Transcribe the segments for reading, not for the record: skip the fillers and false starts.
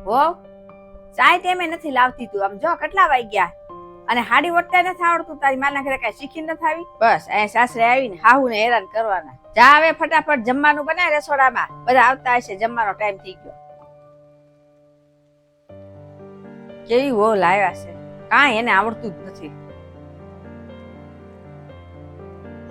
હો ચાય તેમે નથી લાવતી તું. આમ જો કેટલા વાગ્યા અને હાડી વટતા નથી આવડતું. તારી માના ઘરે કઈ શીખી નથી આવી? બસ અહીંયા સાસરે આવીને હાહુ ને હેરાન કરવાના. જા હવે ફટાફટ જમવાનું બનાય રસોડામાં. બધા આવતા હશે, જમવાનો ટાઈમ થઈ ગયો. કેવી હો લાવ્યા છે, કાંઈ એને આવડતું જ નથી.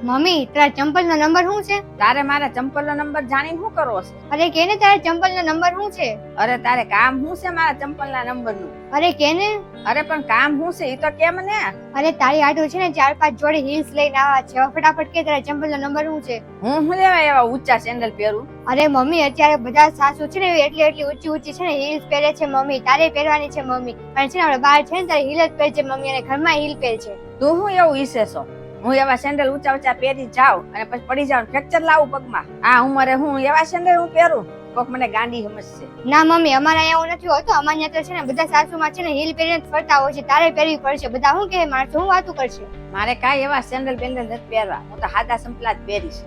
મમ્મી તારા ચંપલ નો નંબર શું છે? તારે મારા ચંપલ નો નંબર જાણીને શું કરવો છે? અરે કેને તારા ચંપલ નો નંબર શું છે? અરે તારે કામ શું છે મારા ચંપલ ના નંબર નું? અરે કેને? અરે પણ કામ શું છે એ તો કેમ ને. અરે તારી આટું છે ને 4-5 જોડી હીલ્સ લઈને આવા છે. ફટાફટ કે તારા ચંપલ નો નંબર શું છે? હું લેવા એવા ઊંચા સેન્ડલ પહેરું? અરે મમ્મી અત્યારે બધા સાસુ છે ને એટલી ઊંચી છે ને હીલ્સ પહેરે છે મમ્મી. તારે પહેરવાની છે મમ્મી. અને છે ને આપણે બહાર છે ને તારે હીલ જ પહેરે છે મમ્મી, અને ઘરમાં હીલ પહેરે છે. તું હું એવું ઈચ્છે છો? હું એવા સેન્ડલ ઊંચા પહેરી જાઉં અને પછી પડી જાઉં, ફ્રેક્ચર લાવું પગમાં? આ ઉંમરે હું એવા સેન્ડલ હું પહેરું? કોક મને ગાંડી સમજશે. ના મમ્મી અમારા અહીંયા એવું નથી હોતું. અમારા ત્યાં તો છે ને બધા સાસુમાં છે ને હીલ પહેરીને ફરતા હોય છે. તારે પહેરવી પડશે. બધા શું કહે માણસો શું વાતું કરશે? મારે કાંઈ એવા સેન્ડલ બેન્ડલ નથી પહેરવા. હું તો સાદા સંપલા જ પહેરીશ.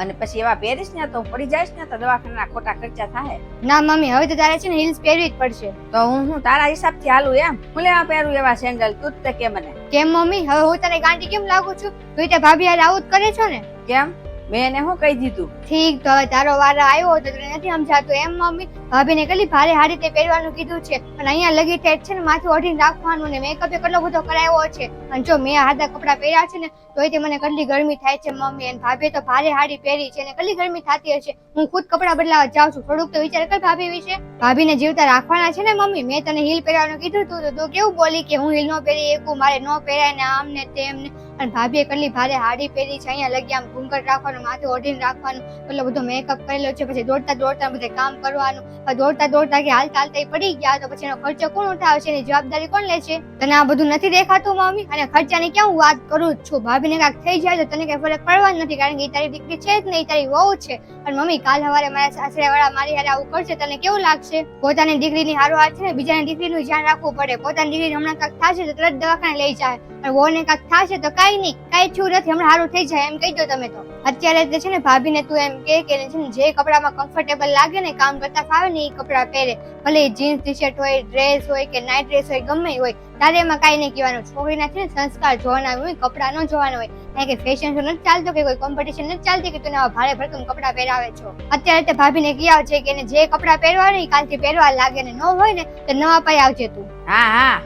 અને પછી એવા પહેરીશ ને તો પડી જઈશ ને તો દવાખાના ખોટા ખર્ચા થાય. ના મમ્મી હવે તો તારે છે ને હીલ્સ પહેરવી જ પડશે. તો હું તારા હિસાબથી હાલું એમ? હું લેવા પહેરું એવા સેન્ડલ? તું જ તે કે મને. કેમ મમ્મી હવે હું તને ગાંડી કેમ લાગુ છું? તું તે ભાભી હારે આવું જ કરે છો ને? કેમ? મેં એને શું કહી દીધું? ઠીક તો હવે તારો વારો આવ્યો તો તને નથી સમજાતું એમ મમ્મી? ભાભીને કેટલી ભારે હારી તે પહેરવાનું કીધું છે, અને અહીંયા લગી ટેટ છે ને માથું ઓઢીને રાખવાનું, ને મેકઅપ કેટલો બધો કરાવ્યો છે. અને જો મેં હાદા કપડા પહેર્યા છે ને તોય તે મને કેટલી ગરમી થાય છે મમ્મી. અને ભાભી તો ભારે હાડી પહેરી છે ને કેટલી ગરમી થતી હશે. હું ખુદ કપડા બદલાવા જાઉં છું. થોડુંક તો વિચાર કર ભાભી વિશે. ભાભીને જીવતા રાખવાના છે ને મમ્મી. મેં તને હીલ પહેરવાનું કીધું તું તો કેવું બોલી કે હું હીલ નો પહેરી એકું, મારે નો પહેરાય ને આમ ને તેમ ને. અને ભાભીએ કેટલી ભારે હાડી પહેરી છે. અહીંયા લગી આમ ઘૂંઘટ રાખવાનું, માથું ઓઢીને રાખવાનું, એટલો બધો મેકઅપ કરેલો છે. પછી દોડતા દોડતા બધે કામ કરવાનું. દોડતા દોડતા કે હાલતા હાલતા પડી ગયા તો પછી એનો ખર્ચો કોણ ઉઠાવશે? એની જવાબદારી કોણ લે છે? તને આ બધું નથી દેખાતું મમ્મી? અને ખર્ચાની ક્યાં હું વાત કરું જ છું. ભાભીને કાંઈક થઈ જાય તો તને કઈ ફરક પડવા નથી, કારણ કે એ તારી દીકરી છે જ નહીં, તારી વહુ છે. અને મમ્મી કાલ સવારે મારા સાસરે વાળા મારી હારે આવું કરશે તને કેવું લાગશે? પોતાની દીકરીની હારોહાર છે ને બીજાની દીકરીનું ધ્યાન રાખવું પડે. પોતાની દીકરી હમણાં કાંઈક થશે તો તરત દવાખાને લઈ જાય, અને વહુને કાંઈક થશે તો કાંઈ નહીં, કાંઈ થયું નથી, હમણાં સારું થઈ જાય એમ કહી દો તમે તો. અત્યારે છે ને ભાભીને તું એમ કે છે ને જે કપડામાં કમ્ફર્ટેબલ લાગે ને, કામ કરતા ફાવે ને એ કપડા પહેરે. ભલે જીન્સ ટી શર્ટ હોય, ડ્રેસ હોય કે નાઇટ ડ્રેસ હોય, ગમે હોય. તારે એમાં કાંઈ નહીં કહેવાનું. છોકરીના છે ને સંસ્કાર જોવાના હોય, કપડા ન જોવાના હોય. કારણ કે ફેશન શો નથી ચાલતો કે કોઈ કોમ્પિટિશન નથી ચાલતી કે તું આવા ભારે ભરકમ કપડા પહેરાવે છો. અત્યારે તે ભાભીને કહ્યા છે કે જે કપડા પહેરવા ને કાલથી પહેરવા લાગે ને ન હોય ને તો નવા પાઈ આવજે તું. હા હા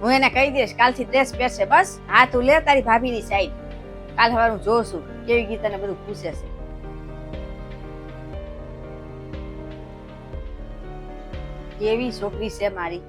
હું એને કહી દઈશ કાલથી ડ્રેસ પહેરશે. બસ હા તું લે તારી ભાભીની સાઈડ. કાલ સવારે હું જોઉં છું કેવી ગીતા ને બધું પૂછે છે. કેવી છોકરી છે મારી.